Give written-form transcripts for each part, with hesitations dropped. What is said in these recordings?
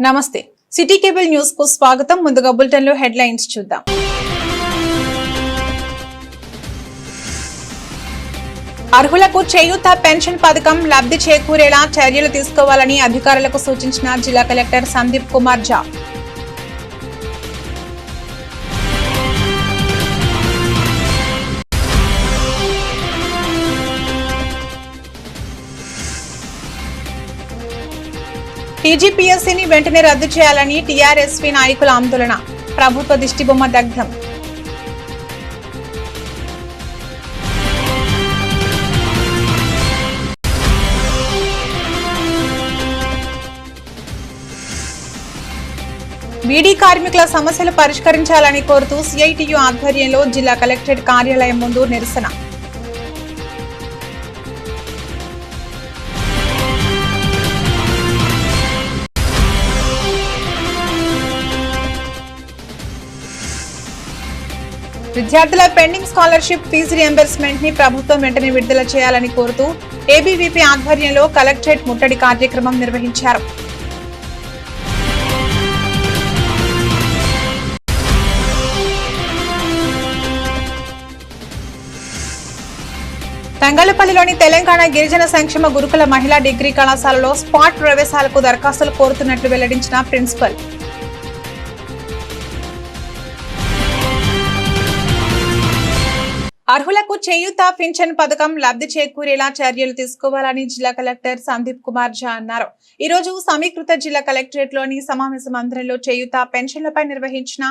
నమస్తే city cable news కు స్వాగతం. ముందుగా బులెటిన్ లో హెడ్లైన్స్ చూద్దాం. అర్హులకు చేయూత పెన్షన్ పథకం లబ్ధి చేకూరేలా చర్యలు తీసుకోవాలని అధికారులకు సూచించిన జిల్లా కలెక్టర్ సందీప్ కుమార్ ఝా. టీజీపీఎస్సీని వెంటనే రద్దు చేయాలని టీఆర్ఎస్పీ నాయకుల ఆందోళన. ప్రభుత్వ దిష్టిబొమ్మ దగ్ధం. బీడీ కార్మికుల సమస్యలు పరిష్కరించాలని కోరుతూ సిఐటియు ఆధ్వర్యంలో జిల్లా కలెక్టరేట్ కార్యాలయం ముందు నిరసన. విద్యార్థుల పెండింగ్ స్కాలర్షిప్ ఫీజు రియంబర్స్మెంట్ ని ప్రభుత్వం వెంటనే విడుదల చేయాలని కోరుతూ ఏబీవీపీ ఆధ్వర్యంలో కలెక్టరేట్ ముట్టడి కార్యక్రమం నిర్వహించారు. తంగళ్లపల్లిలోని తెలంగాణ గిరిజన సంక్షేమ గురుకుల మహిళా డిగ్రీ కళాశాలలో స్పాట్ ప్రవేశాలకు దరఖాస్తులు కోరుతున్నట్లు వెల్లడించిన ప్రిన్సిపల్. అర్హులకు చేయూత పింఛన్ పథకం లబ్ధి చేకూరేలా చర్యలు తీసుకోవాలని జిల్లా కలెక్టర్ సందీప్ కుమార్ ఝా అన్నారు. ఈ రోజు సమీకృత జిల్లా కలెక్టరేట్ లోని సమావేశ మందిరంలో చేయూత పెన్షన్లపై నిర్వహించిన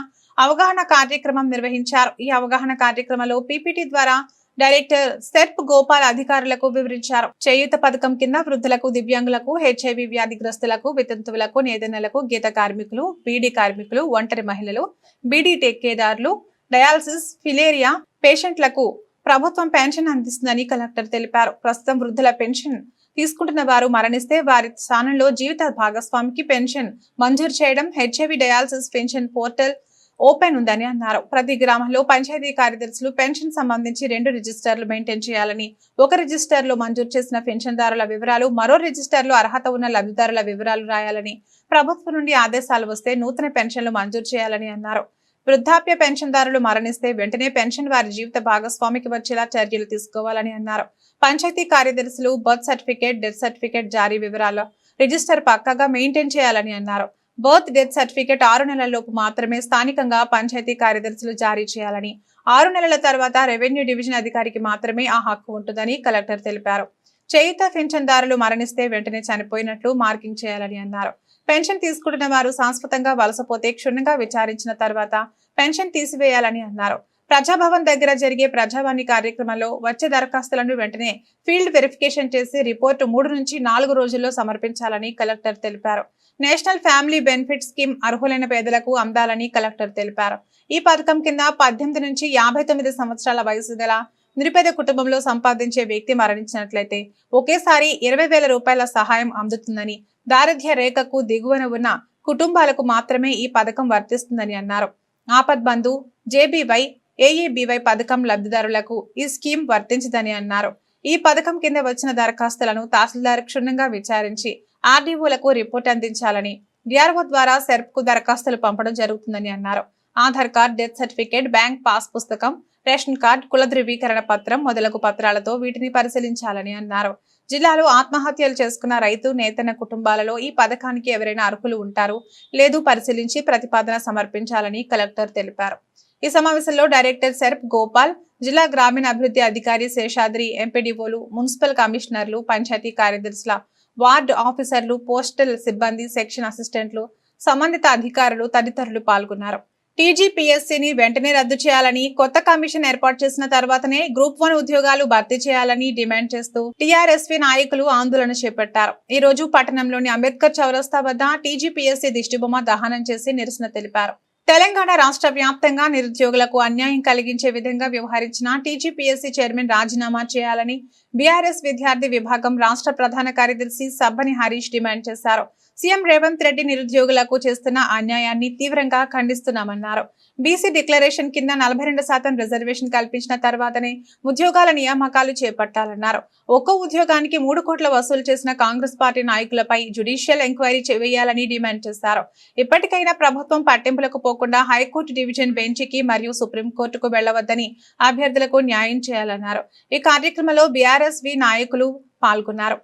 అవగాహన కార్యక్రమం నిర్వహించారు. ఈ అవగాహన కార్యక్రమంలో పీపీటీ ద్వారా డైరెక్టర్ సెర్ప్ గోపాల్ అధికారులకు వివరించారు. చేయూత పథకం కింద వృద్ధులకు, దివ్యాంగులకు, హెచ్ఐవి వ్యాధిగ్రస్తులకు, వితంతువులకు, నేతన్నలకు, గీత కార్మికులు, బీడీ కార్మికులు, ఒంటరి మహిళలు, బీడీ టెక్కేదారులు, డయాలసిస్, ఫిలేరియా పేషెంట్లకు ప్రభుత్వం పెన్షన్ అందిస్తుందని కలెక్టర్ తెలిపారు. ప్రస్తుతం వృద్ధుల పెన్షన్ తీసుకుంటున్న వారు మరణిస్తే వారి స్థానంలో జీవిత భాగస్వామికి పెన్షన్ మంజూరు చేయడం, HIV dialysis pension portal open ఉందని అన్నారు. ప్రతి గ్రామంలో పంచాయతీ కార్యదర్శులు పెన్షన్ సంబంధించి 2 రిజిస్టర్లు మెయింటైన్ చేయాలని, ఒక రిజిస్టర్లో మంజూరు చేసిన పెన్షన్దారుల వివరాలు, మరో రిజిస్టర్లో అర్హత ఉన్న లబ్ధిదారుల వివరాలు రాయాలని ప్రభుత్వం నుండి ఆదేశాలు వస్తే నూతన పెన్షన్లు మంజూరు చేయాలని అన్నారు. వృద్ధాప్య పెన్షన్దారులు మరణిస్తే వెంటనే పెన్షన్ వారి జీవిత భాగస్వామికి వచ్చేలా చర్యలు తీసుకోవాలని అన్నారు. పంచాయతీ కార్యదర్శులు బర్త్ సర్టిఫికేట్, డెత్ సర్టిఫికేట్ జారీ వివరాలు రిజిస్టర్ పక్కాగా మెయింటైన్ చేయాలని అన్నారు. బర్త్, డెత్ సర్టిఫికేట్ 6 నెలలలోపు మాత్రమే స్థానికంగా పంచాయతీ కార్యదర్శులు జారీ చేయాలని, 6 నెలల తర్వాత రెవెన్యూ డివిజన్ అధికారికి మాత్రమే ఆ హక్కు ఉంటుందని కలెక్టర్ తెలిపారు. చేయూత పెన్షన్దారులు మరణిస్తే వెంటనే చనిపోయినట్లు మార్కింగ్ చేయాలని అన్నారు. పెన్షన్ తీసుకుంటున్న వారు శాశ్వతంగా వలసపోతే క్షుణ్ణంగా విచారించిన తర్వాత పెన్షన్ తీసివేయాలని అన్నారు. ప్రజాభవన్ దగ్గర జరిగే ప్రజావాణి కార్యక్రమంలో వచ్చే దరఖాస్తులను వెంటనే ఫీల్డ్ వెరిఫికేషన్ చేసి రిపోర్టు 3 నుంచి 4 రోజుల్లో సమర్పించాలని కలెక్టర్ తెలిపారు. నేషనల్ ఫ్యామిలీ బెనిఫిట్ స్కీమ్ అర్హులైన పేదలకు అందాలని కలెక్టర్ తెలిపారు. ఈ పథకం కింద 18 నుంచి 59 సంవత్సరాల వయసు గల నిరుపేద కుటుంబంలో సంపాదించే వ్యక్తి మరణించినట్లయితే ఒకేసారి 20,000 రూపాయల సహాయం అందుతుందని, దారిద్ర్య రేఖకు దిగువన ఉన్న కుటుంబాలకు మాత్రమే ఈ పథకం వర్తిస్తుందని అన్నారు. ఆపద్ బంధు, జేబీవై, ఏఏబీవై పథకం లబ్ధిదారులకు ఈ స్కీమ్ వర్తించదని అన్నారు. ఈ పథకం కింద వచ్చిన దరఖాస్తులను తహసీల్దార్ క్షుణ్ణంగా విచారించి ఆర్డీఓలకు రిపోర్ట్ అందించాలని, డిఆర్ఓ ద్వారా సెర్ప్ కు దరఖాస్తులు పంపడం జరుగుతుందని అన్నారు. Aadhaar card, death certificate, bank pass పుస్తకం, రేషన్ కార్డ్, కుల ధృవీకరణ పత్రం మొదలగు పత్రాలతో వీటిని పరిశీలించాలని అన్నారు. జిల్లాలో ఆత్మహత్యలు చేసుకున్న రైతు, నేతన్న కుటుంబాలలో ఈ పథకానికి ఎవరైనా అర్హులు ఉంటారు లేదు పరిశీలించి ప్రతిపాదన సమర్పించాలని కలెక్టర్ తెలిపారు. ఈ సమావేశంలో డైరెక్టర్ సెర్ప్ గోపాల్, జిల్లా గ్రామీణ అభివృద్ధి అధికారి శేషాద్రి, ఎంపీడీఓలు, మున్సిపల్ కమిషనర్లు, పంచాయతీ కార్యదర్శుల, వార్డు ఆఫీసర్లు, పోస్టల్ సిబ్బంది, సెక్షన్ అసిస్టెంట్లు, సంబంధిత అధికారులు తదితరులు పాల్గొన్నారు. టీజీపీఎస్సీని వెంటనే రద్దు చేయాలని, కొత్త కమిషన్ ఏర్పాటు చేసిన తర్వాతనే గ్రూప్ 1 ఉద్యోగాలు భర్తీ చేయాలని డిమాండ్ చేస్తూ టీఆర్ఎస్పీ నాయకులు ఆందోళన చేపట్టారు. ఈ రోజు పట్టణంలోని అంబేద్కర్ చౌరస్తా వద్ద టీజీపీఎస్సీ దిష్టిబొమ్మ దహనం చేసి నిరసన తెలిపారు. తెలంగాణ రాష్ట్ర వ్యాప్తంగా నిరుద్యోగులకు అన్యాయం కలిగించే విధంగా వ్యవహరించిన టీజీపీఎస్సీ చైర్మన్ రాజీనామా చేయాలని, బీఆర్ఎస్ విద్యార్థి విభాగం రాష్ట్ర ప్రధాన కార్యదర్శి సబ్బని హరీష్ డిమాండ్ చేశారు. సీఎం రేవంత్ రెడ్డి నిరుద్యోగులకు చేస్తున్న అన్యాయాన్ని తీవ్రంగా ఖండిస్తున్నామన్నారు. బీసీ డిక్లరేషన్ కింద 42% రిజర్వేషన్ కల్పించిన తర్వాతనే ఉద్యోగాల నియామకాలు చేపట్టాలన్నారు. ఒక్కో ఉద్యోగానికి 3 కోట్ల వసూలు చేసిన కాంగ్రెస్ పార్టీ నాయకులపై జ్యుడిషియల్ ఎంక్వైరీ చేయాలని డిమాండ్ చేశారు. ఇప్పటికైనా ప్రభుత్వం పట్టింపులకు పోకుండా హైకోర్టు డివిజన్ బెంచ్కి మరియు సుప్రీంకోర్టుకు వెళ్లవద్దని అభ్యర్థులకు న్యాయం చేయాలన్నారు. ఈ కార్యక్రమంలో బీఆర్ఎస్వి నాయకులు పాల్గొన్నారు.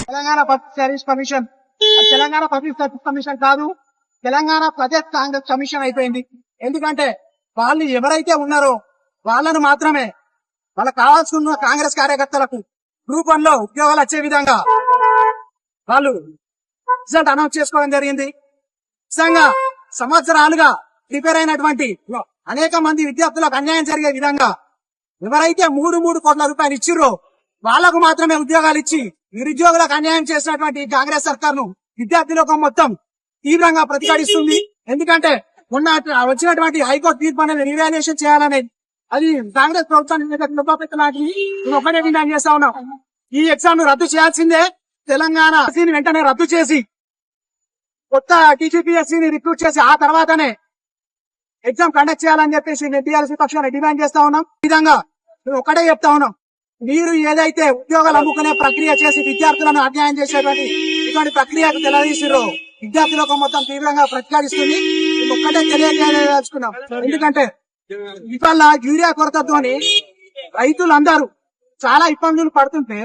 Telangana public service commission Telangana public service commission కాదు, తెలంగాణ ప్రదేశ్ కాంగ్రెస్ కమిషన్ అయిపోయింది. ఎందుకంటే వాళ్ళు ఎవరైతే ఉన్నారో వాళ్ళను మాత్రమే వాళ్ళకి కావాల్సిన కాంగ్రెస్ కార్యకర్తలకు గ్రూప్ 1 లో ఉద్యోగాలు వచ్చే విధంగా వాళ్ళు రిజల్ట్ అనౌన్స్ చేసుకోవడం జరిగింది. నిజంగా సంవత్సరాలుగా ప్రిపేర్ అయినటువంటి అనేక మంది విద్యార్థులకు అన్యాయం జరిగే విధంగా ఎవరైతే 3 కోట్ల రూపాయలు ఇచ్చిర్రో వాళ్లకు మాత్రమే ఉద్యోగాలు ఇచ్చి నిరుద్యోగులకు అన్యాయం చేసినటువంటి కాంగ్రెస్ సర్కార్ను విద్యార్థి లోకం మొత్తం తీవ్రంగా ప్రతిఘటిస్తుంది. ఎందుకంటే మొన్న వచ్చినటువంటి హైకోర్టు తీర్పు అనేది రివాల్యుయేషన్ చేయాలనేది అది కాంగ్రెస్ ప్రభుత్వానికి ఒకటే డిమాండ్ చేస్తా ఉన్నాం. ఈ ఎగ్జామ్ ను రద్దు చేయాల్సిందే. తెలంగాణ వెంటనే రద్దు చేసి కొత్త టీజీపీఎస్సీని రిక్రూట్ చేసి ఆ తర్వాతనే ఎగ్జామ్ కండక్ట్ చేయాలని చెప్పేసి మేము టీఆర్ఎస్ పక్షాన్ని డిమాండ్ చేస్తా ఉన్నాం. ఈ విధంగా మేము ఒకటే చెప్తా ఉన్నాం, మీరు ఏదైతే ఉద్యోగాలు అమ్ముకునే ప్రక్రియ చేసి విద్యార్థులను అన్యాయం చేసేటువంటి ఇటువంటి ప్రక్రియకు తెలదీసిరో విద్యార్థులకు మొత్తం తీవ్రంగా ప్రతిఘటిస్తుంది. మేము ఒక్కటే తెలియజేసుకున్నాం. ఎందుకంటే ఇవాళ యూరియా కొరతతోని రైతులందరూ చాలా ఇబ్బందులు పడుతుంటే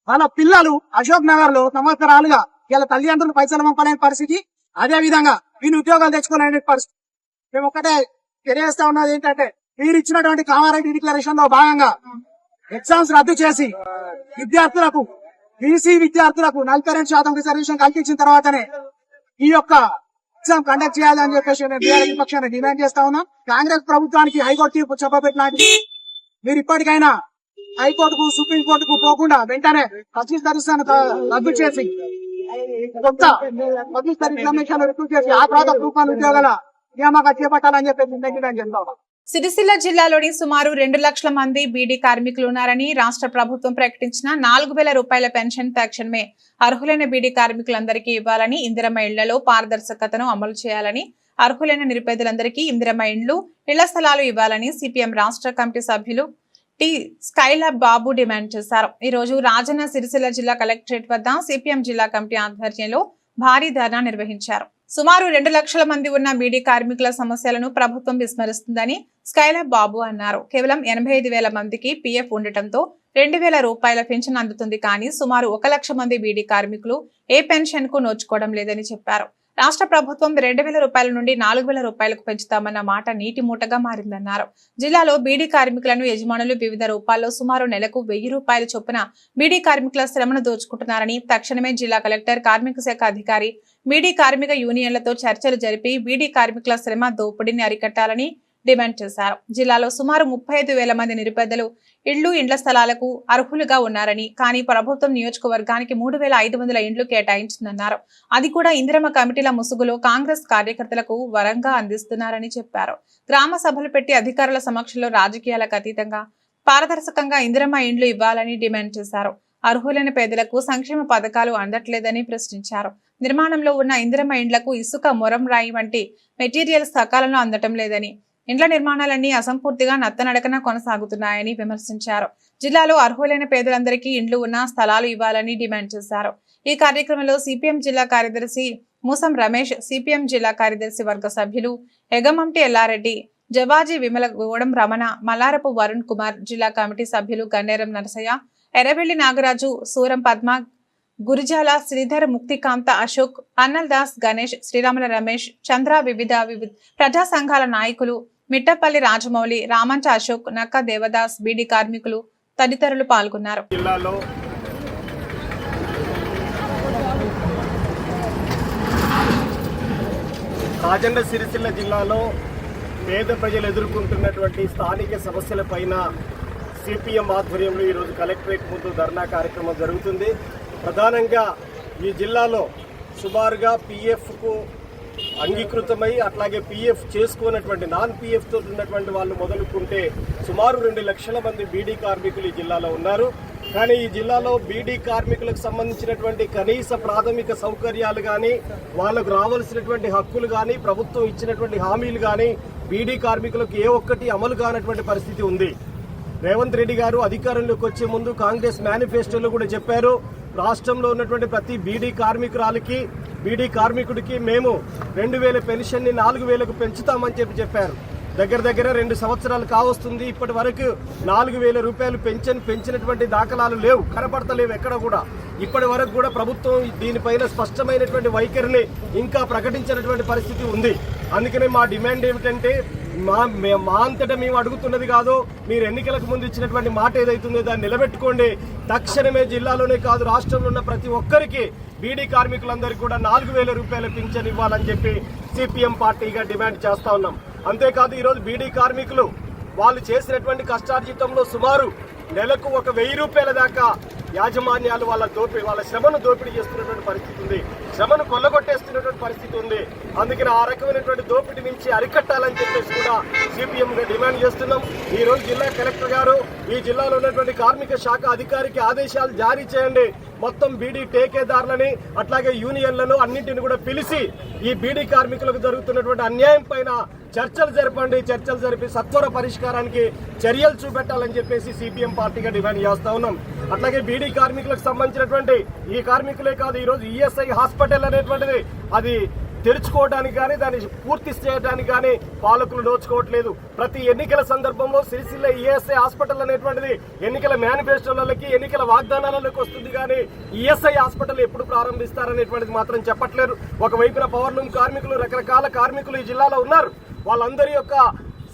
వాళ్ళ పిల్లలు అశోక్ నగర్ లో సంవత్సరాలుగా ఇలా తల్లిదండ్రులు పైసలు పంపలేని పరిస్థితి, అదే విధంగా వీళ్ళు ఉద్యోగాలు తెచ్చుకోలేని పరిస్థితి. మేము ఒక్కటే తెలియజేస్తా ఉన్నది ఏంటంటే మీరు ఇచ్చినటువంటి కామారెడ్డి డిక్లరేషన్ లో భాగంగా ఎగ్జామ్స్ రద్దు చేసి విద్యార్థులకు బీసీ విద్యార్థులకు 42% రిజర్వేషన్ కల్పించిన తర్వాతనే ఈ యొక్క ఎగ్జామ్ కండక్ట్ చేయాలని చెప్పేసి మేము బీఆర్ఎస్ పక్షాన్ని డిమాండ్ చేస్తా ఉన్నాం. కాంగ్రెస్ ప్రభుత్వానికి హైకోర్టు తీర్పు చెప్పబెట్టినట్టు మీరు ఇప్పటికైనా హైకోర్టుకు సుప్రీంకోర్టుకు పోకుండా వెంటనే పబ్లిక్ సర్వీస్ రద్దు చేసి కొత్త పబ్లిక్ సర్వీస్ కమిషన్ రిక్రూట్ చేసి ఆ తర్వాత గ్రూప్ 1 ఉద్యోగాల నియామకాలు చేపట్టాలని చెప్పేసి డిమాండ్ చేస్తా ఉన్నాం. సిరిసిల్ల జిల్లాలోని సుమారు 2 లక్షల మంది బీడీ కార్మికులు ఉన్నారని రాష్ట్ర ప్రభుత్వం ప్రకటించిన 4,000 రూపాయల పెన్షన్ తక్షణమే అర్హులైన బీడీ కార్మికులందరికీ ఇవ్వాలని, ఇందిరమ్మ ఇళ్లలో పారదర్శకతను అమలు చేయాలని, అర్హులైన నిరుపేదలందరికీ ఇందిరమ్మ ఇండ్లు, ఇళ్ల స్థలాలు ఇవ్వాలని సిపిఎం రాష్ట్ర కమిటీ సభ్యులు టి స్కైలాబ్ బాబు డిమాండ్ చేశారు. ఈ రోజు రాజన్న సిరిసిల్ల జిల్లా కలెక్టరేట్ వద్ద సిపిఎం జిల్లా కమిటీ ఆధ్వర్యంలో భారీ ధర్నా నిర్వహించారు. సుమారు 2 లక్షల మంది ఉన్న బీడీ కార్మికుల సమస్యలను ప్రభుత్వం విస్మరిస్తుందని స్కైలాబ్ బాబు అన్నారు. కేవలం 85,000 మందికి పీఎఫ్ ఉండటంతో 2,000 రూపాయల పెన్షన్ అందుతుంది, కానీ సుమారు 1 లక్ష మంది బీడీ కార్మికులు ఏ పెన్షన్ కు నోచుకోవడం లేదని చెప్పారు. రాష్ట్ర ప్రభుత్వం 2,000 రూపాయల నుండి 4,000 రూపాయలకు పెంచుతామన్న మాట నీటి మూటగా మారిందన్నారు. జిల్లాలో బీడీ కార్మికులను యజమానులు వివిధ రూపాల్లో సుమారు నెలకు 1,000 రూపాయల చొప్పున బీడీ కార్మికుల శ్రమను దోచుకుంటున్నారని, తక్షణమే జిల్లా కలెక్టర్, కార్మిక శాఖ అధికారి బీడీ కార్మిక యూనియన్లతో చర్చలు జరిపి బీడీ కార్మికుల శ్రమ దోపిడీని అరికట్టాలని డిమాండ్ చేశారు. జిల్లాలో సుమారు 35,000 మంది నిరుపేదలు ఇళ్లు, ఇండ్ల స్థలాలకు అర్హులుగా ఉన్నారని, కానీ ప్రభుత్వం నియోజకవర్గానికి 3,500 ఇండ్లు కేటాయించిందన్నారు. అది కూడా ఇందిరమ్మ కమిటీల ముసుగులో కాంగ్రెస్ కార్యకర్తలకు వరంగా అందిస్తున్నారని చెప్పారు. గ్రామ సభలు పెట్టి అధికారుల సమక్షంలో రాజకీయాలకు అతీతంగా పారదర్శకంగా ఇందిరమ్మ ఇండ్లు ఇవ్వాలని డిమాండ్ చేశారు. అర్హులైన పేదలకు సంక్షేమ పథకాలు అందట్లేదని ప్రశ్నించారు. నిర్మాణంలో ఉన్న ఇందిరమ్మ ఇండ్లకు ఇసుక, మొరం రాయి వంటి మెటీరియల్స్ సకాలంలో అందటం లేదని, ఇండ్ల నిర్మాణాలన్నీ అసంపూర్తిగా నత్తనడకన కొనసాగుతున్నాయని విమర్శించారు. జిల్లాలో అర్హులైన పేదలందరికీ ఇండ్లు ఉన్న స్థలాలు ఇవ్వాలని డిమాండ్ చేశారు. ఈ కార్యక్రమంలో సిపిఎం జిల్లా కార్యదర్శి మూసం రమేష్, సిపిఎం జిల్లా కార్యదర్శి వర్గ సభ్యులు ఎగమంటి ఎల్లారెడ్డి, జవాజీ విమల, గూడెం రమణ, మల్లారపు వరుణ్ కుమార్, జిల్లా కమిటీ సభ్యులు గన్నేరం నరసయ్య, ఎర్రవెల్లి నాగరాజు, సూరం పద్మ, గురిజాల శ్రీధర్, ముక్తికాంత అశోక్, అన్నల్ దాస్, గణేష్, శ్రీరాముల రమేష్, చంద్ర, వివిధ ప్రజా సంఘాల నాయకులు మిట్టపల్లి రాజమౌళి, రామంచ అశోక్, నక్క దేవదాస్, బీడీ కార్మికులు తదితరులు పాల్గొన్నారు. జిల్లాలో రాజన్న సిరిసిల్ల జిల్లాలో పేద ప్రజలు ఎదుర్కొంటున్నటువంటి స్థానిక సమస్యలపైన సిపిఎం ఆధ్వర్యంలో ఈరోజు కలెక్టరేట్ ముందు ధర్నా కార్యక్రమం జరుగుతుంది. ప్రధానంగా ఈ జిల్లాలో సుమారుగా పిఎఫ్కు అంగీకృతమై అట్లాగే పిఎఫ్ చేసుకోనటువంటి నాన్ పిఎఫ్ తోటి ఉన్నటువంటి వాళ్ళు మొదలుకుంటే సుమారు 2 లక్షల మంది బీడీ కార్మికులు ఈ జిల్లాలో ఉన్నారు. కానీ ఈ జిల్లాలో బీడీ కార్మికులకు సంబంధించినటువంటి కనీస ప్రాథమిక సౌకర్యాలు కానీ, వాళ్ళకు రావాల్సినటువంటి హక్కులు కానీ, ప్రభుత్వం ఇచ్చినటువంటి హామీలు కానీ బీడీ కార్మికులకు ఏ ఒక్కటి అమలు కానటువంటి పరిస్థితి ఉంది. రేవంత్ రెడ్డి గారు అధికారంలోకి వచ్చే ముందు కాంగ్రెస్ మేనిఫెస్టోలో కూడా చెప్పారు, రాష్ట్రంలో ఉన్నటువంటి ప్రతి బీడీ కార్మికురాలకి, బీడీ కార్మికుడికి మేము 2000 పెన్షన్ని 4000కు పెంచుతామని చెప్పారు. దగ్గర 2 సంవత్సరాలు కావస్తుంది. ఇప్పటి వరకు 4000 రూపాయలు పెంచినటువంటి దాఖలాలు లేవు, కనపడతలేవు ఎక్కడ కూడా. ఇప్పటి వరకు కూడా ప్రభుత్వం దీనిపైన స్పష్టమైనటువంటి వైఖరిని ఇంకా ప్రకటించినటువంటి పరిస్థితి ఉంది. అందుకనే మా డిమాండ్ ఏమిటంటే, మా అంతటా మేము అడుగుతున్నది కాదు, మీరు ఎన్నికలకు ముందు ఇచ్చినటువంటి మాట ఏదైతుందో దాన్ని నిలబెట్టుకోండి. తక్షణమే జిల్లాలోనే కాదు రాష్ట్రంలో ఉన్న ప్రతి ఒక్కరికి, బీడీ కార్మికులందరికీ కూడా 4000 రూపాయల పింఛన్ ఇవ్వాలని చెప్పి సిపిఎం పార్టీగా డిమాండ్ చేస్తా ఉన్నాం. అంతేకాదు ఈరోజు బీడీ కార్మికులు వాళ్ళు చేసినటువంటి కష్టార్జితంలో సుమారు నెలకు 1000 రూపాయల దాకా యాజమాన్యాలు వాళ్ళ శ్రమను దోపిడీ చేస్తున్నటువంటి పరిస్థితి ఉంది, శ్రమను కొల్లగొట్టేస్తున్నటువంటి పరిస్థితి ఉంది. అందుకని ఆ రకమైనటువంటి దోపిడీ నుంచి అరికట్టాలని చెప్పేసి కూడా సిపిఎంగా డిమాండ్ చేస్తున్నాం. ఈ రోజు జిల్లా కలెక్టర్ గారు ఈ జిల్లాలో ఉన్నటువంటి కార్మిక శాఖ అధికారికి ఆదేశాలు జారీ చేయండి. మొత్తం బీడీ టేకేదారులని అట్లాగే యూనియన్లను అన్నింటిని కూడా పిలిచి ఈ బీడీ కార్మికులకు జరుగుతున్నటువంటి అన్యాయం పైన చర్చలు జరపండి. చర్చలు జరిపి సత్వర పరిష్కారానికి చర్యలు చూపెట్టాలని చెప్పేసి సిపిఎం పార్టీగా డిమాండ్ చేస్తా ఉన్నాం. అట్లాగే బీడీ కార్మికులకు సంబంధించినటువంటి ఈ కార్మికులే కాదు, ఈరోజు ఈఎస్ఐ హాస్పిటల్ అనేటువంటిది అది తెరుచుకోవడానికి కానీ, దాన్ని పూర్తి చేయడానికి కానీ పాలకులు నోచుకోవట్లేదు. ప్రతి ఎన్నికల సందర్భంలో సిరిసిల్ల ఈఎస్ఐ హాస్పిటల్ అనేటువంటిది ఎన్నికల మేనిఫెస్టోలకి, ఎన్నికల వాగ్దానాలలోకి వస్తుంది కానీ ఈఎస్ఐ హాస్పిటల్ ఎప్పుడు ప్రారంభిస్తారనేటువంటిది మాత్రం చెప్పట్లేరు. ఒకవైపున పవర్లూమ్ కార్మికులు, రకరకాల కార్మికులు ఈ జిల్లాలో ఉన్నారు. వాళ్ళందరి యొక్క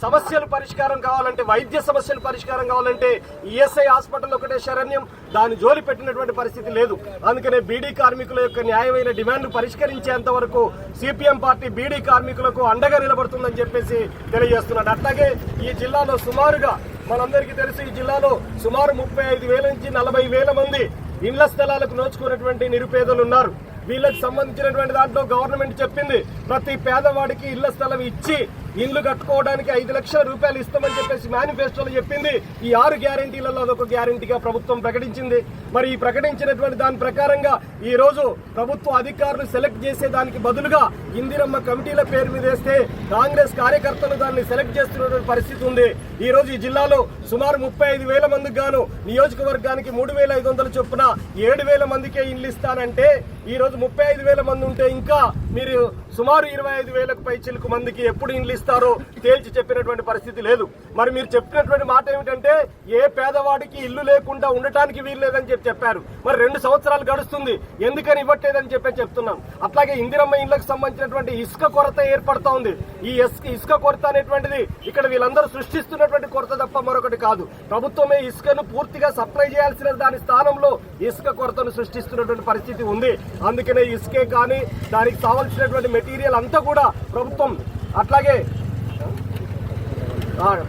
సమస్యలు పరిష్కారం కావాలంటే, వైద్య సమస్యలు పరిష్కారం కావాలంటే ఈఎస్ఐ హాస్పిటల్ ఒకటే శరణ్యం. దాని జోలి పెట్టినటువంటి పరిస్థితి లేదు. అందుకనే బీడీ కార్మికుల యొక్క న్యాయమైన డిమాండ్ పరిష్కరించేంత వరకు సిపిఎం పార్టీ బీడీ కార్మికులకు అండగా నిలబడుతుందని చెప్పేసి తెలియజేస్తున్నాడు. అట్లాగే ఈ జిల్లాలో సుమారుగా మనందరికీ తెలుసు, ఈ జిల్లాలో సుమారు 35,000 నుంచి 40,000 మంది ఇళ్ల స్థలాలకు నోచుకున్నటువంటి నిరుపేదలు ఉన్నారు. వీళ్ళకి సంబంధించినటువంటి దాంట్లో గవర్నమెంట్ చెప్పింది, ప్రతి పేదవాడికి ఇళ్ల స్థలం ఇచ్చి ఇల్లు కట్టుకోవడానికి 5 లక్షల రూపాయలు ఇస్తామని చెప్పేసి మేనిఫెస్టోలో చెప్పింది. ఈ 6 గ్యారంటీలలో అదొక గ్యారంటీగా ప్రభుత్వం ప్రకటించింది. మరి ఈ ప్రకటించినటువంటి దాని ప్రకారంగా ఈ రోజు ప్రభుత్వ అధికారులు సెలెక్ట్ చేసే దానికి బదులుగా ఇందిరమ్మ కమిటీల పేరు మీద వేస్తే కాంగ్రెస్ కార్యకర్తలు దాన్ని సెలెక్ట్ చేస్తున్నటువంటి పరిస్థితి ఉంది. ఈ రోజు ఈ జిల్లాలో సుమారు 35,000 మందికి గాను నియోజకవర్గానికి 3,500 చొప్పున 7,000 మందికే ఇల్లు ఇస్తానంటే, ఈ రోజు 35,000 మంది ఉంటే ఇంకా మీరు సుమారు 25,000కు పైచిలకు మందికి ఎప్పుడు ఇల్లు ఇస్తారో తేల్చి చెప్పినటువంటి పరిస్థితి లేదు. మరి మీరు చెప్పినటువంటి మాట ఏమిటంటే, ఏ పేదవాడికి ఇల్లు లేకుండా ఉండటానికి వీలు లేదని చెప్పారు. మరి 2 సంవత్సరాలు గడుస్తుంది, ఎందుకని ఇవ్వట్లేదని చెప్తున్నాం. అట్లాగే ఇందిరమ్మ ఇళ్లకు సంబంధించినటువంటి ఇసుక కొరత ఏర్పడతా ఉంది. ఈ ఇసుక కొరత అనేటువంటిది ఇక్కడ వీళ్ళందరూ సృష్టిస్తున్నటువంటి కొరత తప్ప మరొకటి కాదు. ప్రభుత్వమే ఇసుకను పూర్తిగా సప్లై చేయాల్సిన దాని స్థానంలో ఇసుక కొరతను సృష్టిస్తున్నటువంటి పరిస్థితి ఉంది. అందుకనే ఇసుకే కానీ దానికి కావాల్సినటువంటి మెటీరియల్ అంతా కూడా ప్రభుత్వం, అట్లాగే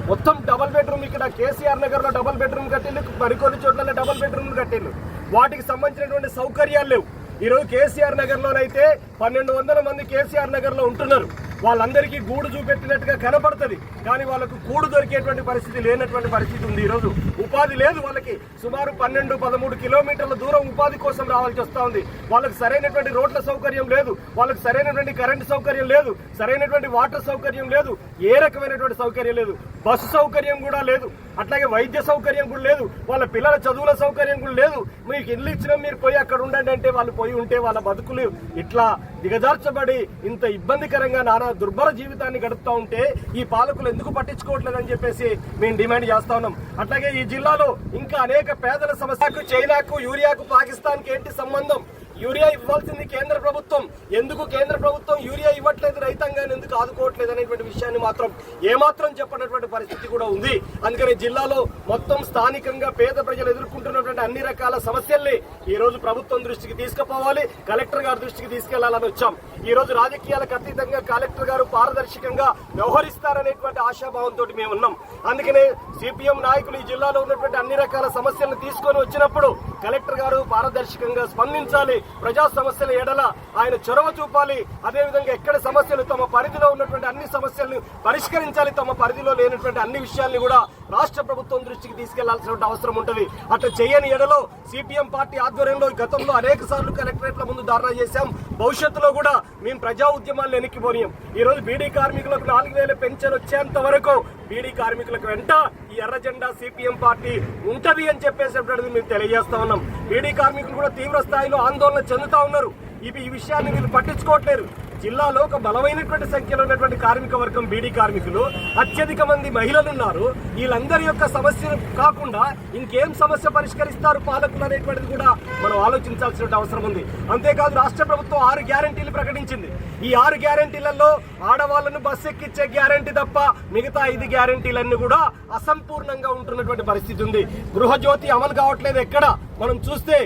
మొత్తం డబుల్ బెడ్రూమ్, ఇక్కడ కేసీఆర్ నగర్ లో డబుల్ బెడ్రూమ్ కట్టిల్లు, మరికొన్ని చోట్ల డబుల్ బెడ్రూమ్ కట్టిల్లు. వాటికి సంబంధించినటువంటి సౌకర్యాలు లేవు. ఈ రోజు కేసీఆర్ నగర్ లోనైతే 1,200 మంది కేసీఆర్ నగర్ లో ఉంటున్నారు. వాళ్ళందరికీ గూడు చూపెట్టినట్టుగా కనపడుతుంది, కానీ వాళ్ళకు కూడు దొరికేటువంటి పరిస్థితి లేనటువంటి పరిస్థితి ఉంది. ఈ రోజు ఉపాధి లేదు వాళ్ళకి. సుమారు 12-13 కిలోమీటర్ల దూరం ఉపాధి కోసం రావాల్సి వస్తా ఉంది. వాళ్ళకి సరైనటువంటి రోడ్ల సౌకర్యం లేదు, వాళ్ళకి సరైనటువంటి కరెంటు సౌకర్యం లేదు, సరైనటువంటి వాటర్ సౌకర్యం లేదు, ఏ రకమైనటువంటి సౌకర్యం లేదు, బస్సు సౌకర్యం కూడా లేదు, అట్లాగే వైద్య సౌకర్యం కూడా లేదు, వాళ్ళ పిల్లల చదువుల సౌకర్యం కూడా లేదు. మీకు ఇల్లు ఇచ్చినా మీరు పోయి అక్కడ ఉండండి అంటే వాళ్ళు పోయి ఉంటే వాళ్ళ బతుకులు ఇట్లా దిగజార్చబడి ఇంత ఇబ్బందికరంగా నానా దుర్భర జీవితాన్ని గడుపుతూ ఉంటే ఈ పాలకులు ఎందుకు పట్టించుకోవట్లేదని చెప్పేసి మేము డిమాండ్ చేస్తా ఉన్నాం. అట్లాగే ఈ జిల్లాలో ఇంకా అనేక పేదల సమస్యకు, చైనాకు, యూరియాకు, పాకిస్తాన్కి ఏంటి సంబంధం? యూరియా ఇవ్వాల్సింది కేంద్ర ప్రభుత్వం, ఎందుకు కేంద్ర ప్రభుత్వం యూరియా ఇవ్వట్లేదు, రైతాంగాన్ని ఎందుకు ఆదుకోవట్లేదు అనేటువంటి విషయాన్ని మాత్రం ఏమాత్రం చెప్పనటువంటి పరిస్థితి కూడా ఉంది. అందుకని జిల్లాలో మొత్తం స్థానికంగా పేద ప్రజలు ఎదుర్కొంటున్నటువంటి అన్ని రకాల సమస్యల్ని ఈ రోజు ప్రభుత్వం దృష్టికి తీసుకుపోవాలి, కలెక్టర్ గారి దృష్టికి తీసుకెళ్లాలని వచ్చాం. ఈ రోజు రాజకీయాలకు అతీతంగా కలెక్టర్ గారు పారదర్శకంగా వ్యవహరిస్తారనేటువంటి ఆశాభావంతో మేము ఉన్నాం. అందుకనే సిపిఎం నాయకులు ఈ జిల్లాలో ఉన్నటువంటి అన్ని రకాల సమస్యలను తీసుకొని వచ్చినప్పుడు కలెక్టర్ గారు పారదర్శకంగా స్పందించాలి, ప్రజా సమస్యల ఎడల ఆయన చొరవ చూపాలి. అదేవిధంగా ఎక్కడ సమస్యలు తమ పరిధిలో ఉన్నటువంటి అన్ని సమస్యలను పరిష్కరించాలి, తమ పరిధిలో లేనటువంటి అన్ని విషయాల్ని కూడా రాష్ట్ర ప్రభుత్వం దృష్టికి తీసుకెళ్లాల్సిన అవసరం ఉంటుంది. అట్లా చేయని ఎడలో సిపిఎం పార్టీ ఆధ్వర్యంలో గతంలో అనేక సార్లు కలెక్టరేట్ల ముందు ధర్నా చేశాం. భవిష్యత్తులో కూడా మేము ప్రజా ఉద్యమాలను వెనక్కిపోయాం. ఈ రోజు బీడీ కార్మికులకు 4,000 పెన్షన్ వచ్చేంత వరకు బీడీ కార్మికులకు వెంట ఈ ఎర్ర జెండా సిపిఎం పార్టీ ఉంటది అని చెప్పేసేటది మేము తెలియజేస్తా ఉన్నాం. బీడీ కార్మికులు కూడా తీవ్ర స్థాయిలో ఆందోళన చెందుతా ఉన్నారు. ఈ విషయాన్ని వీళ్ళు పట్టించుకోవట్లేరు. జిల్లాలో ఒక బలమైనటువంటి సంఖ్యలో ఉన్నటువంటి కార్మిక వర్గం బీడీ కార్మికులు, అత్యధిక మంది మహిళలు ఉన్నారు. వీళ్ళందరి యొక్క సమస్యలు కాకుండా ఇంకేం సమస్య పరిష్కరిస్తారు పాలకులు అనేటువంటిది కూడా మనం ఆలోచించాల్సిన అవసరం ఉంది. అంతేకాదు రాష్ట్ర ప్రభుత్వం 6 గ్యారెంటీలు ప్రకటించింది. ఈ 6 గ్యారెంటీలలో ఆడవాళ్లను బస్సు ఎక్కించే గ్యారెంటీ తప్ప మిగతా 5 గ్యారెంటీలన్నీ కూడా అసంపూర్ణంగా ఉంటున్నటువంటి పరిస్థితి ఉంది. గృహజ్యోతి అమలు కావట్లేదు ఎక్కడ మనం చూస్తే.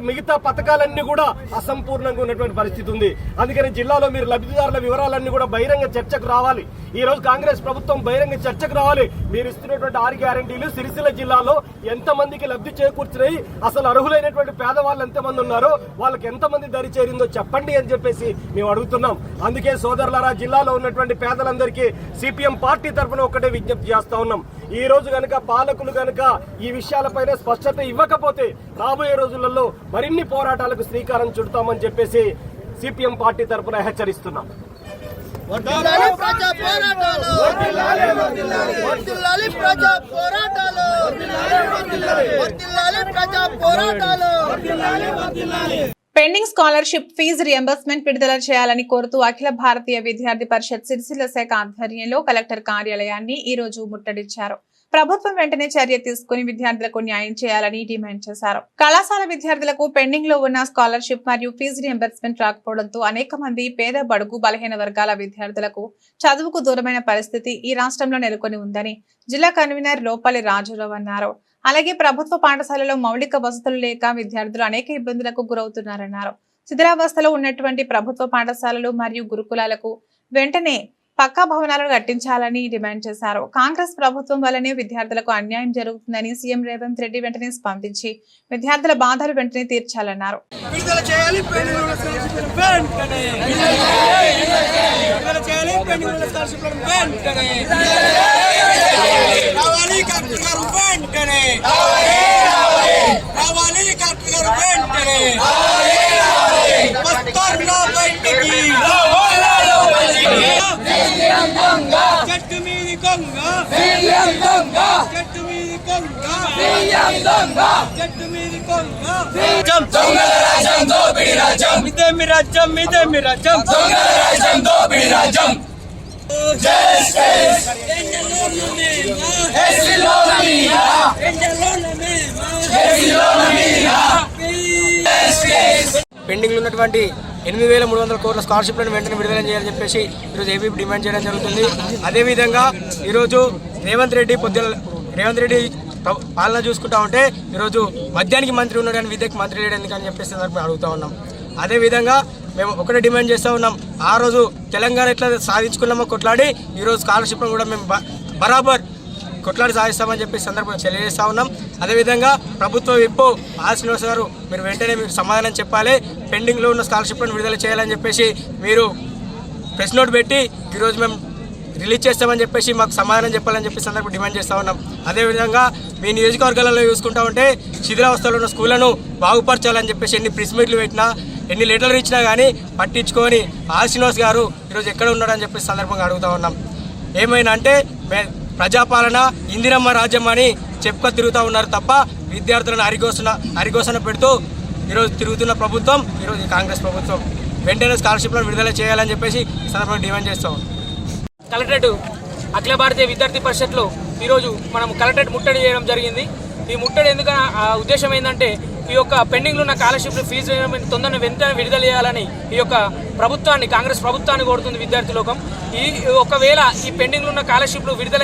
మిగతా పథకాలన్నీ కూడా అసంపూర్ణంగా ఉన్నటువంటి పరిస్థితి ఉంది. అందుకని జిల్లాలో మీరు లబ్ధిదారుల వివరాలన్నీ కూడా బహిరంగ చర్చకు రావాలి. ఈ రోజు కాంగ్రెస్ ప్రభుత్వం బహిరంగ చర్చకు రావాలి. మీరు ఇస్తున్నటువంటి 6 గ్యారెంటీలు సిరిసిల్ల జిల్లాలో ఎంతమందికి లబ్ధి చేకూర్చున్నాయి, అసలు అర్హులైనటువంటి పేదవాళ్ళు ఎంతమంది ఉన్నారో, వాళ్ళకి ఎంతమంది దరి చేరిందో చెప్పండి అని చెప్పేసి మేము అడుగుతున్నాం. అందుకే సోదరులారా, జిల్లాలో ఉన్నటువంటి పేదలందరికీ సిపిఎం పార్టీ తరఫున ఒకటే విజ్ఞప్తి చేస్తా ఉన్నాం. ఈ రోజు గనక పాలకులు గనక ఈ విషయాలపైన స్పష్టత ఇవ్వకపోతే రాబోయే రోజులలో మరిన్ని పోరాటాలకు శ్రీకారం చుడతామని చెప్పేసి సిపిఎం పార్టీ తరఫున హెచ్చరిస్తున్నాం. పెండింగ్ స్కాలర్షిప్ ఫీజు రియంబర్స్మెంట్ విడుదల చేయాలని కోరుతూ అఖిల భారతీయ విద్యార్థి పరిషత్ సిరిసిల్ల శాఖ ఆధ్వర్యంలో కలెక్టర్ కార్యాలయాన్ని ఈ రోజు ముట్టడించారు. ప్రభుత్వం వెంటనే చర్య తీసుకుని విద్యార్థులకు న్యాయం చేయాలని డిమాండ్ చేశారు. కళాశాల విద్యార్థులకు పెండింగ్ లో ఉన్న స్కాలర్షిప్ మరియు ఫీజు రియంబర్స్మెంట్ రాకపోవడంతో అనేక మంది పేద, బడుగు, బలహీన వర్గాల విద్యార్థులకు చదువుకు దూరమైన పరిస్థితి ఈ రాష్ట్రంలో నెలకొని ఉందని జిల్లా కన్వీనర్ లోపలి రాజురావు అన్నారు. అలాగే ప్రభుత్వ పాఠశాలలో మౌలిక వసతులు లేక విద్యార్థులు అనేక ఇబ్బందులకు గురవుతున్నారన్నారు. శిథిలావస్థలో ఉన్నటువంటి ప్రభుత్వ పాఠశాలలు మరియు గురుకులాలకు వెంటనే పక్కా భవనాలను కట్టించాలని డిమాండ్ చేశారు. కాంగ్రెస్ ప్రభుత్వం వల్లనే విద్యార్థులకు అన్యాయం జరుగుతుందని సీఎం రేవంత్ రెడ్డి వెంటనే స్పందించి విద్యార్థుల బాధలు వెంటనే తీర్చాలన్నారు. పెండింగ్ ఉన్నటువంటి 8,300 కోట్ల స్కాలర్షిప్లను వెంటనే విడుదల చేయాలని చెప్పేసి ఈరోజు ఏపీ డిమాండ్ చేయడం జరుగుతుంది. అదేవిధంగా ఈరోజు రేవంత్ రెడ్డి పాలన చూసుకుంటా ఉంటే ఈరోజు మద్యానికి మంత్రి ఉన్నాడు కానీ విద్యకి మంత్రి లేడు ఎందుకని చెప్పేసి అడుగుతా ఉన్నాం. అదేవిధంగా మేము ఒకటే డిమాండ్ చేస్తూ ఉన్నాం. ఆ రోజు తెలంగాణ ఎట్లా సాధించుకున్నామో కొట్లాడి ఈరోజు స్కాలర్షిప్ను కూడా మేము బరాబర్ కొట్లాడి సాధిస్తామని చెప్పి సందర్భంగా తెలియజేస్తా ఉన్నాం. అదేవిధంగా ప్రభుత్వ విప్పు శ్రీనివాస్ గారు మీరు వెంటనే మీరు సమాధానం చెప్పాలి, పెండింగ్లో ఉన్న స్కాలర్షిప్లను విడుదల చేయాలని చెప్పేసి మీరు ప్రెస్ నోట్ పెట్టి ఈరోజు మేము రిలీజ్ చేస్తామని చెప్పేసి మాకు సమాధానం చెప్పాలని చెప్పి సందర్భంగా డిమాండ్ చేస్తూ ఉన్నాం. అదేవిధంగా మీ నియోజకవర్గాలలో చూసుకుంటా ఉంటే శిథిలావస్థలో ఉన్న స్కూళ్లను బాగుపరచాలని చెప్పేసి ఎన్ని ప్రెస్ మీట్లు పెట్టినా, ఎన్ని లెటర్లు ఇచ్చినా కానీ పట్టించుకొని శ్రీనివాస్ గారు ఈరోజు ఎక్కడ ఉన్నాడని చెప్పేసి సందర్భంగా అడుగుతూ ఉన్నాం. ఏమైనా అంటే ప్రజాపాలన ఇందిరమ్మ రాజ్యం అని చెప్పుకొని తిరుగుతూ ఉన్నారు తప్ప విద్యార్థులను అరిగోసన పెడుతూ ఈరోజు తిరుగుతున్న ప్రభుత్వం ఈరోజు కాంగ్రెస్ ప్రభుత్వం. వెంటనే స్కాలర్షిప్లను విడుదల చేయాలని చెప్పేసి ఈ సందర్భంగా డిమాండ్ చేస్తాం. కలెక్టరేట్ అఖిల భారతీయ విద్యార్థి పరిషత్లో ఈరోజు మనం కలెక్టరేట్ ముట్టడి చేయడం జరిగింది. ఈ ముట్టడి ఎందుకని ఉద్దేశం ఏంటంటే ఈ యొక్క పెండింగ్లో ఉన్న స్కాలర్షిప్ ఫీజు తొందరగా వెంటనే విడుదల చేయాలని ఈ యొక్క ప్రభుత్వాన్ని, కాంగ్రెస్ ప్రభుత్వాన్ని కోరుతుంది విద్యార్థి లోకం. ఒకవేళ ఈ పెండింగ్లో ఉన్న స్కాలర్షిప్లు విడుదల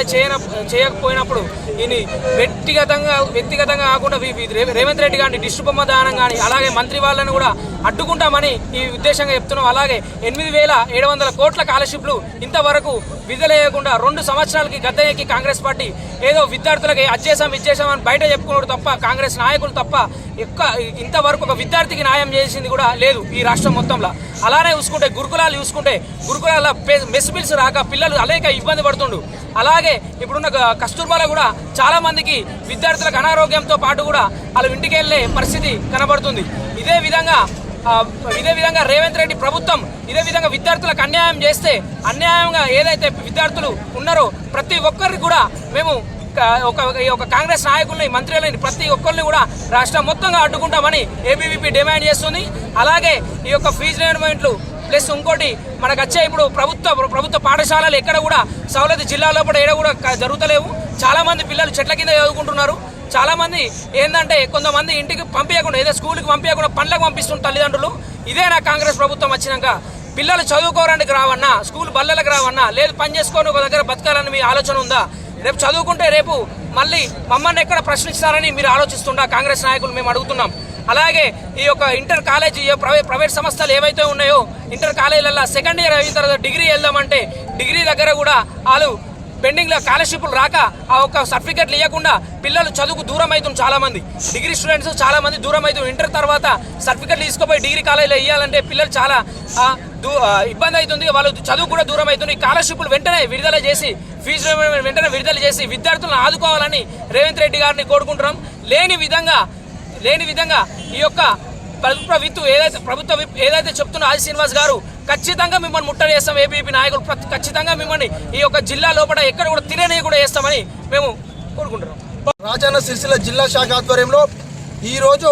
చేయకపోయినప్పుడు ఇది వ్యక్తిగతంగా కాకుండా రేవంత్ రెడ్డి గారిని దిష్టిబొమ్మ దానం కానీ అలాగే మంత్రి వాళ్ళని కూడా అడ్డుకుంటామని ఈ ఉద్దేశంగా చెప్తున్నాం. అలాగే 8,700 కోట్ల స్కాలర్షిప్లు ఇంతవరకు విడుదల చేయకుండా 2 సంవత్సరాలకి గద్దె ఎక్కి కాంగ్రెస్ పార్టీ ఏదో విద్యార్థులకి ఇచ్చేసాం అని బయట చెప్పుకున్నాడు తప్ప కాంగ్రెస్ నాయకులు తప్ప ఇంతవరకు ఒక విద్యార్థికి న్యాయం చేసింది కూడా లేదు ఈ రాష్ట్రం మొత్తంలో. అలానే చూసుకుంటే గురుకులాల మెస్ బిల్స్ రాక పిల్లలు అనేక ఇబ్బంది పడుతుండు. అలాగే ఇప్పుడున్న కస్తూర్బాలో కూడా చాలా మందికి విద్యార్థులకు అనారోగ్యంతో పాటు కూడా వాళ్ళ ఇంటికి వెళ్ళే పరిస్థితి కనబడుతుంది. ఇదే విధంగా రేవంత్ రెడ్డి ప్రభుత్వం ఇదే విధంగా విద్యార్థులకు అన్యాయం చేస్తే, అన్యాయంగా ఏదైతే విద్యార్థులు ఉన్నారో ప్రతి ఒక్కరికి కూడా మేము ఒక కాంగ్రెస్ నాయకుల్ని, మంత్రులని ప్రతి ఒక్కరిని కూడా రాష్ట్రం మొత్తంగా అడ్డుకుంటామని ఏబీవీపీ డిమాండ్ చేస్తుంది. అలాగే ఈ యొక్క ఫీజు రియంబర్స్మెంట్లు ప్లస్ ఇంకోటి మనకు వచ్చే ఇప్పుడు ప్రభుత్వ పాఠశాలలు ఎక్కడ కూడా సౌలతి జిల్లాలో కూడా జరుగుతలేవు. చాలా మంది పిల్లలు చెట్ల కింద చదువుకుంటున్నారు. చాలా మంది ఏంటంటే కొంతమంది ఇంటికి పంపించకుండా ఏదో స్కూల్కి పంపించకుండా పనులకు పంపిస్తున్న తల్లిదండ్రులు. ఇదే నా కాంగ్రెస్ ప్రభుత్వం వచ్చినాక పిల్లలు చదువుకోవడానికి రావన్నా, స్కూల్ బల్లలకు రావన్నా, లేదు పని చేసుకొని ఒక దగ్గర బతకాలని మీ ఆలోచన ఉందా? రేపు చదువుకుంటే రేపు మళ్ళీ మమ్మల్ని ఎక్కడ ప్రశ్నిస్తారని మీరు ఆలోచిస్తుండా కాంగ్రెస్ నాయకులు మేము అడుగుతున్నాం. అలాగే ఈ యొక్క ఇంటర్ కాలేజీ ప్రైవేట్ సంస్థలు ఏవైతే ఉన్నాయో ఇంటర్ కాలేజీలలో సెకండ్ ఇయర్ అయిన తర్వాత డిగ్రీ వెళ్దామంటే డిగ్రీ దగ్గర కూడా వాళ్ళు పెండింగ్లో స్కాలర్షిప్లు రాక ఆ ఒక్క సర్టిఫికెట్లు ఇవ్వకుండా పిల్లలు చదువుకు దూరం అవుతుంది. చాలా మంది డిగ్రీ స్టూడెంట్స్ చాలా మంది దూరం అవుతుంది. ఇంటర్ తర్వాత సర్టిఫికెట్లు తీసుకుపోయి డిగ్రీ కాలేజీలో ఇవ్వాలంటే పిల్లలు చాలా ఇబ్బంది అవుతుంది. వాళ్ళు చదువు కూడా దూరం అవుతుంది. స్కాలర్షిప్లు వెంటనే విడుదల చేసి ఫీజు వెంటనే విడుదల చేసి విద్యార్థులను ఆదుకోవాలని రేవంత్ రెడ్డి గారిని కోరుకుంటున్నాం. లేని విధంగా ఈ యొక్క ప్రభుత్వ విప్ ఏదైతే చెప్తున్నా ఆది శ్రీనివాస్ గారు ఖచ్చితంగా మిమ్మల్ని ముట్టడి చేస్తాం. ఏబీపీ నాయకులు ఖచ్చితంగా మిమ్మల్ని ఈ యొక్క జిల్లా లోపల ఎక్కడ కూడా తిరగని కూడా చేస్తామని మేము కోరుకుంటున్నాం. రాజన్న సిరిసిల్ల జిల్లా శాఖ ఆధ్వర్యంలో ఈరోజు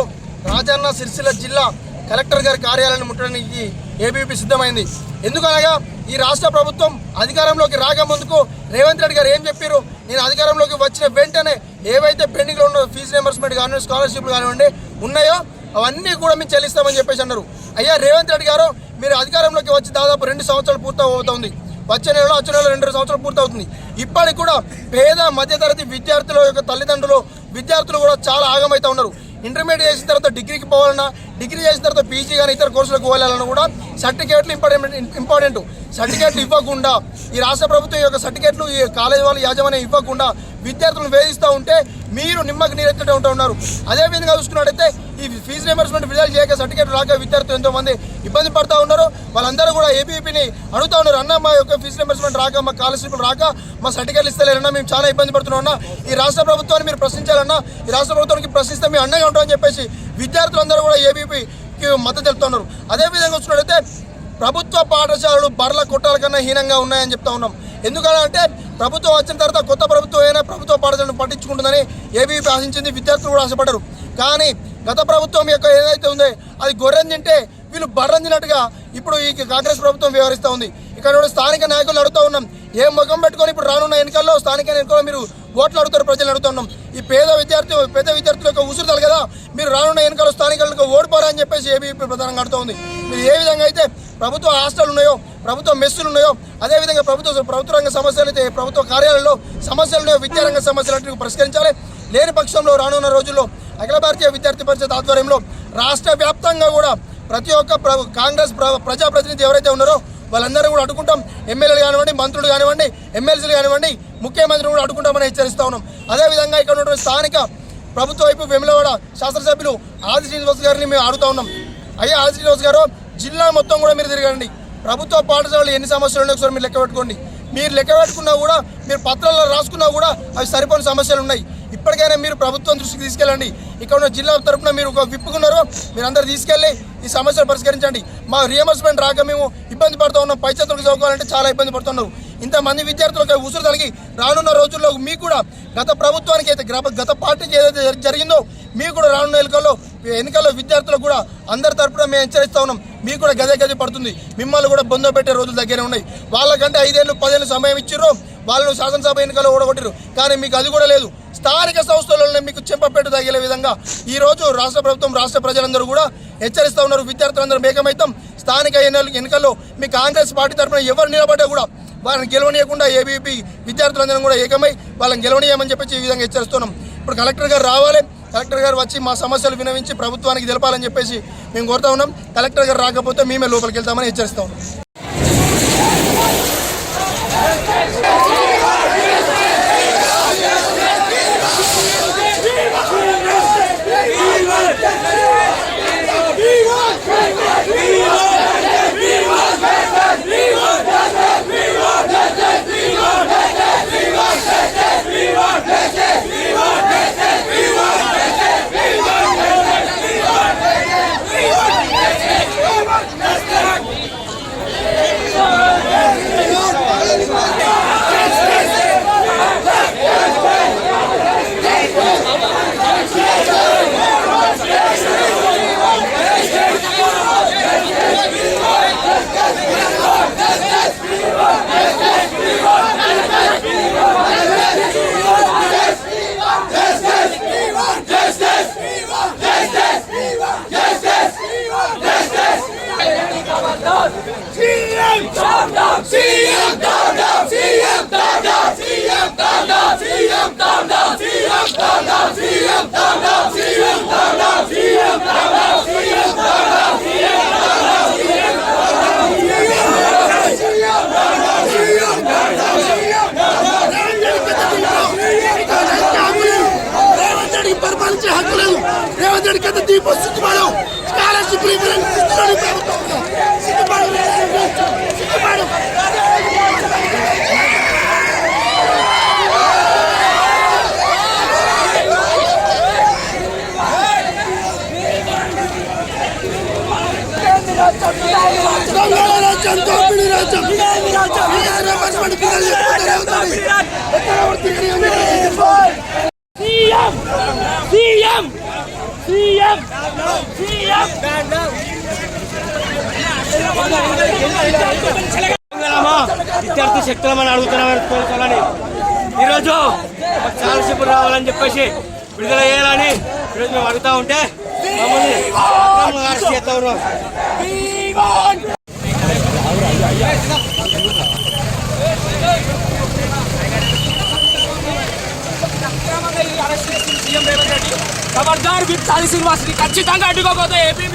రాజన్న సిరిసిల్ల జిల్లా కలెక్టర్ గారి కార్యాలయాన్ని ముట్టడానికి ఏబీపీ సిద్ధమైంది. ఎందుకనగా ఈ రాష్ట్ర ప్రభుత్వం అధికారంలోకి రాకముందుకు రేవంత్ రెడ్డి గారు ఏం చెప్పారు, నేను అధికారంలోకి వచ్చిన వెంటనే ఏవైతే పెండింగ్లో ఉన్న ఫీజు రియంబర్స్మెంట్ కానివ్వండి, స్కాలర్షిప్లు కానివ్వండి ఉన్నాయో అవన్నీ కూడా మేము చెల్లిస్తామని చెప్పేసి అన్నారు. అయ్యా రేవంత్ రెడ్డి గారు, మీరు అధికారంలోకి వచ్చి దాదాపు 2 సంవత్సరాలు పూర్తవుతుంది. వచ్చే నెలలో 2 సంవత్సరాలు పూర్తవుతుంది. ఇప్పటికి కూడా పేద మధ్యతరగతి విద్యార్థుల యొక్క తల్లిదండ్రులు విద్యార్థులు కూడా చాలా ఆగమైతే ఉన్నారు. ఇంటర్మీడియట్ చేసిన తర్వాత డిగ్రీకి పోవాలన్నా, డిగ్రీ చేసిన తర్వాత పీజీ కానీ ఇతర కోర్సులకు పోవాలన్నా కూడా సర్టిఫికేట్లు ఇంపార్టెంట్. సర్టిఫికేట్లు ఇవ్వకుండా ఈ రాష్ట్ర ప్రభుత్వం యొక్క సర్టిఫికేట్లు ఈ కాలేజీ వాళ్ళు యాజమాన్యం ఇవ్వకుండా విద్యార్థులను వేధిస్తూ ఉంటే మీరు నిమ్మకి నీరెత్తుతూ ఉన్నారు. అదేవిధంగా చూసుకున్నట్టయితే ఈ ఫీజు రియంబర్స్మెంట్ విడుదల చేయక సర్టిఫికేట్ రాక విద్యార్థులు ఎంతోమంది ఇబ్బంది పడుతూ ఉన్నారు. వాళ్ళందరూ కూడా ఏబీపీని అడుగుతూ ఉన్నారు, అన్న మా యొక్క ఫీజు రియంబర్స్మెంట్ రాక, మా స్కాలర్షిప్లు రాక మా సర్టిఫికేట్లు ఇస్తలేరన్నా, మేము చాలా ఇబ్బంది పడుతున్నామన్నా, ఈ రాష్ట్ర ప్రభుత్వాన్ని మీరు ప్రశ్నించాలన్నా, ఈ రాష్ట్ర ప్రభుత్వానికి ప్రశ్నిస్తే మేము అండగా ఉంటామని చెప్పేసి విద్యార్థులందరూ కూడా ఏబీపీకి మద్దతు తెలుపుతున్నారు. అదేవిధంగా చూసినట్టయితే ప్రభుత్వ పాఠశాలలు బర్ల కొట్టాల కన్నా హీనంగా ఉన్నాయని చెప్తా ఉన్నాం. ఎందుకంటే ప్రభుత్వం వచ్చిన తర్వాత కొత్త ప్రభుత్వం అయినా ప్రభుత్వ పాఠశాలను పట్టించుకుంటుందని ఏబీపీ ఆశించింది, విద్యార్థులు కూడా ఆశపడ్డారు. కానీ గత ప్రభుత్వం యొక్క ఏదైతే ఉందో అది గొర్రెని తింటే వీళ్ళు బర్రెని తిన్నట్టుగా ఇప్పుడు ఈ కాంగ్రెస్ ప్రభుత్వం వ్యవహరిస్తూ ఉంది. ఇక్కడ స్థానిక నాయకులు అడుగుతూ ఉన్నాం, ఏం ముఖం పెట్టుకొని ఇప్పుడు రానున్న ఎన్నికల్లో స్థానిక ఎన్నికల్లో మీరు ఓట్లు అడుగుతారు, ప్రజలు అడుగుతూ ఉన్నాం. ఈ పేద విద్యార్థుల యొక్క ఉసురుతారు కదా, మీరు రానున్న ఎన్నికల్లో స్థానికులకు ఓడిపోరని చెప్పేసి ఏబీపీ ప్రధానంగా అడుగుతూ ఉంది. మీరు ఏ విధంగా అయితే ప్రభుత్వ హాస్టల్ ఉన్నాయో, ప్రభుత్వ మెస్సులు ఉన్నాయో, అదేవిధంగా ప్రభుత్వ రంగ సమస్యలు అయితే ప్రభుత్వ కార్యాలయంలో సమస్యలు ఉన్నాయో, విద్యారంగ సమస్యలు పరిష్కరించాలి. లేని పక్షంలో రానున్న రోజుల్లో అఖిల భారతీయ విద్యార్థి పరిషత్ ఆధ్వర్యంలో రాష్ట్ర వ్యాప్తంగా కూడా ప్రతి ఒక్క కాంగ్రెస్ ప్రజాప్రతినిధి ఎవరైతే ఉన్నారో వాళ్ళందరూ కూడా అడ్డుకుంటాం. ఎమ్మెల్యేలు కానివ్వండి, మంత్రులు కానివ్వండి, ఎమ్మెల్సీలు కానివ్వండి, ముఖ్యమంత్రిని కూడా అడ్డుకుంటామని హెచ్చరిస్తూ ఉన్నాం. అదేవిధంగా ఇక్కడ ఉన్నటువంటి స్థానిక ప్రభుత్వ వైపు వేములవాడ శాసనసభ్యులు ఆది శ్రీనివాస్ గారిని మేము అడుగుతూ ఉన్నాం, అయ్యా ఆది శ్రీనివాస్ గారు, జిల్లా మొత్తం కూడా మీరు తిరగండి, ప్రభుత్వ పాఠశాలలు ఎన్ని సమస్యలు ఉన్నాయో ఒకసారి మీరు లెక్క పెట్టుకోండి. మీరు లెక్క పెట్టుకున్నా కూడా, మీరు పత్రాల్లో రాసుకున్నా కూడా అవి సరిపోని సమస్యలు ఉన్నాయి. ఇప్పటికైనా మీరు ప్రభుత్వం దృష్టికి తీసుకెళ్ళండి. ఇక్కడ ఉన్న జిల్లా తరఫున మీరు ఒక విప్పుకున్నారు, మీరు అందరు తీసుకెళ్ళి ఈ సమస్యలు పరిష్కరించండి. మా రియంబర్స్మెంట్ రాక మేము ఇబ్బంది పడుతూ ఉన్నాం, పై చదువులకు చదువుకోవాలంటే చాలా ఇబ్బంది పడుతున్నారు. ఇంతమంది విద్యార్థులకు ఉసురు తొలగి రానున్న రోజుల్లో మీకు కూడా గత ప్రభుత్వానికి అయితే గత పార్టీకి ఏదైతే జరిగిందో మీకు కూడా రానున్న ఎన్నికల్లో విద్యార్థులకు కూడా అందరి తరపున మేము హెచ్చరిస్తా ఉన్నాం. మీకు కూడా గదే పడుతుంది. మిమ్మల్ని కూడా బొంద పెట్టే రోజులు దగ్గరే ఉన్నాయి. వాళ్ళకంటే 5 ఏళ్ళు 10 ఏళ్ళు సమయం ఇచ్చిర్రు, వాళ్ళను శాసనసభ ఎన్నికల్లో ఓడగొట్టిరు. కానీ మీకు అది కూడా లేదు. స్థానిక సంస్థలలో మీకు చెంపపెట్టు తగిలే విధంగా ఈరోజు రాష్ట్ర ప్రభుత్వం రాష్ట్ర ప్రజలందరూ కూడా హెచ్చరిస్తూ ఉన్నారు. విద్యార్థులందరూ ఏకమైతాం. స్థానిక ఎన్నికల్లో మీ కాంగ్రెస్ పార్టీ తరఫున ఎవరు నిలబడ్డా కూడా వాళ్ళని గెలవనీయకుండా ఏబీపీ విద్యార్థులందరూ కూడా ఏకమై వాళ్ళని గెలవనీయమని చెప్పి ఈ విధంగా హెచ్చరిస్తున్నాం. ఇప్పుడు కలెక్టర్ గారు రావాలి, కలెక్టర్ గారు వచ్చి మా సమస్యలు వినవించి ప్రభుత్వానికి తెలపాలని చెప్పేసి మేము కోరుతా ఉన్నాం. కలెక్టర్ గారు రాకపోతే మేమే లోపలికి వెళ్తామని హెచ్చరిస్తా ఉన్నాం. పరిపాలించే హక్కు లేదు. రేవంత్ రెడ్డి కింద దీపం సిగ్గుపడు. స్కాలర్షిప్ విద్యార్థి శక్తులమని అడుగుతున్నామని ఈరోజు స్కాలర్షిప్ రావాలని చెప్పేసి విడుదల చేయాలని ఈరోజు మేము అడుగుతా ఉంటే మమ్మల్ని అరెస్ట్ చేస్తా ఉన్నాం. ఖబర్దార్ విద్యార్థి శ్రీనివాస్ని ఖచ్చితంగా అడ్డుకోకపోతే ఏపీ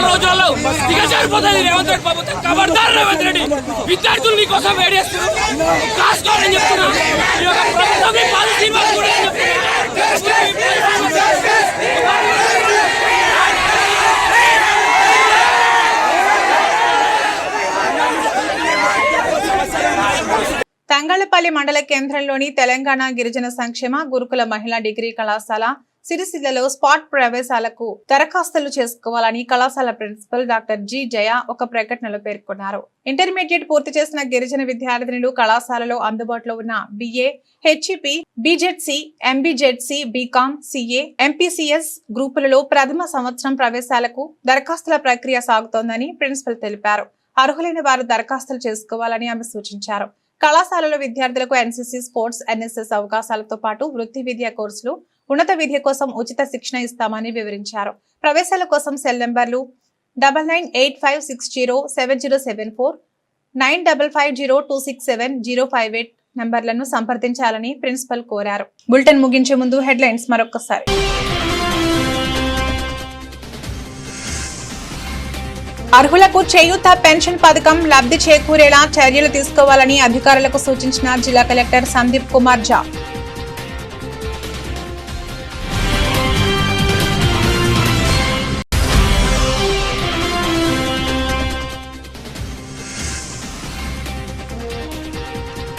రోజుల్లో దిగజారిపోతుంది రేవంత్ రెడ్డి ప్రభుత్వం. ఖబర్దార్ రేవంత్ రెడ్డి, విద్యార్థులు నీ కోసం వేడేస్తారు, కాసుకోవాలని చెప్తున్నా. తంగళ్లపల్లి మండల కేంద్రంలోని తెలంగాణ గిరిజన సంక్షేమ గురుకుల మహిళా డిగ్రీ కళాశాల సిరిసిల్లలో స్పాట్ ప్రవేశాలకు దరఖాస్తులు చేసుకోవాలని కళాశాల ప్రిన్సిపల్ డాక్టర్ జి జయ ఒక ప్రకటనలో పేర్కొన్నారు. ఇంటర్మీడియట్ పూర్తి చేసిన గిరిజన విద్యార్థినులు కళాశాలలో అందుబాటులో ఉన్న BA, HEP, BJEDC, MBJEDC, BCom, CA, MPCS గ్రూపులలో ప్రథమ సంవత్సరం ప్రవేశాలకు దరఖాస్తుల ప్రక్రియ సాగుతోందని ప్రిన్సిపల్ తెలిపారు. అర్హులైన వారు దరఖాస్తులు చేసుకోవాలని ఆమె సూచించారు. కళాశాలలో విద్యార్థులకు NCC, స్పోర్ట్స్, NSS అవకాశాలతో పాటు వృత్తి విద్యా కోర్సులు, ఉన్నత విద్య కోసం ఉచిత శిక్షణ ఇస్తామని వివరించారు. ప్రవేశాల కోసం సెల్ నంబర్లు 9985607074, 9550267058 నంబర్లను సంప్రదించాలని ప్రిన్సిపల్ కోరారు. బులెటిన్ ముగించే ముందు హెడ్లైన్స్ మరొకసారి. అర్హులకు చేయూత పెన్షన్ పథకం లబ్ధి చేకూరేలా చర్యలు తీసుకోవాలని అధికారులకు సూచించిన జిల్లా కలెక్టర్ సందీప్ కుమార్ ఝా.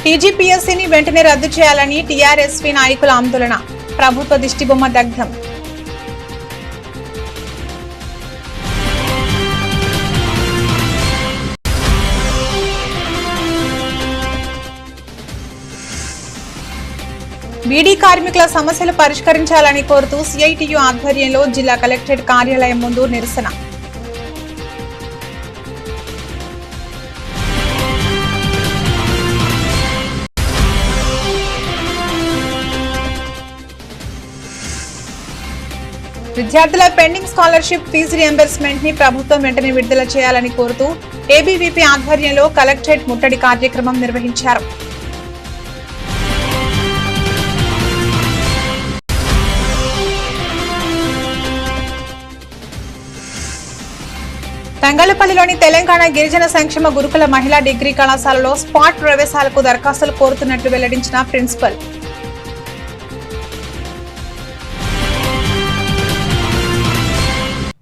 టీజీపీఎస్సీని వెంటనే రద్దు చేయాలని టీఆర్ఎస్వి నాయకుల ఆందోళన. ప్రభుత్వ దిష్టిబొమ్మ దగ్ధం. బీడీ కార్మికుల సమస్యలు పరిష్కరించాలని కోరుతూ సిఐటియు ఆధ్వర్యంలో జిల్లా కలెక్టరేట్ కార్యాలయం ముందు నిరసన. విద్యార్థుల పెండింగ్ స్కాలర్షిప్ ఫీజు రియంబర్స్మెంట్ ని ప్రభుత్వం వెంటనే విడుదల చేయాలని కోరుతూ ఏబీవీపీ ఆధ్వర్యంలో కలెక్టరేట్ ముట్టడి కార్యక్రమం నిర్వహించారు. తంగళ్లపల్లిలోని తెలంగాణ గిరిజన సంక్షేమ గురుకుల మహిళా డిగ్రీ కళాశాలలో స్పాట్ ప్రవేశాలకు దరఖాస్తులు కోరుతున్నట్లు వెల్లడించిన ప్రిన్సిపల్.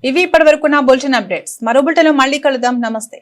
ఇవి ఇప్పటివరకు నా బులెటిన్ అప్డేట్స్. మరో బులెటిన్లో మళ్ళీ కలుద్దాం. నమస్తే.